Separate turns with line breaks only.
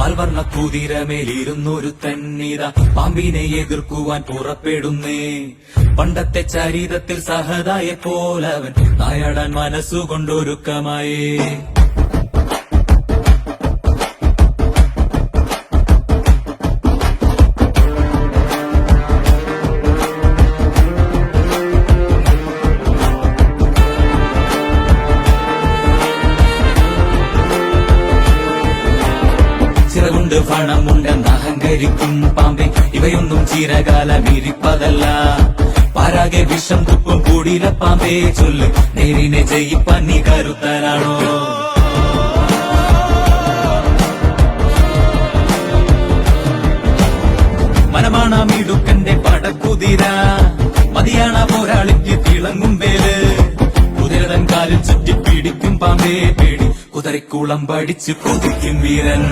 പാൽവർണ്ണ കുതിരമേലിരുന്നൊരു തന്നിത പാമ്പിനെ എതിർക്കുവാൻ പുറപ്പെടുന്നേ. പണ്ടത്തെ ചരിതത്തിൽ സഹതായെ പോലവൻ നായാടാൻ മനസ്സുകൊണ്ടൊരുക്കമായേ. ചിറകുണ്ട് പണമുണ്ടെന്ന് അഹങ്കരിക്കും പാമ്പെ, ഇവയൊന്നും ചിരകാലം ഇരിപ്പതല്ല. പാരാകെ വിഷം തുപ്പും കൂടിയില പാമ്പേ, ചൊല്ല് നേരിനെ ജയിപ്പാൻ നീ കരുത്തനാണോ? മനമാണമിടുക്കന്റെ പടക്കുതിര, മതിയാണ പോരാളിക്ക് തിളങ്ങും വേല്. കുതിരതൻ കാലിൽ ചുറ്റി പിടിക്കും പാമ്പേ പേടി, കുതിരക്കുളം പഠിച്ച് കൊതിക്കും വീരൻ.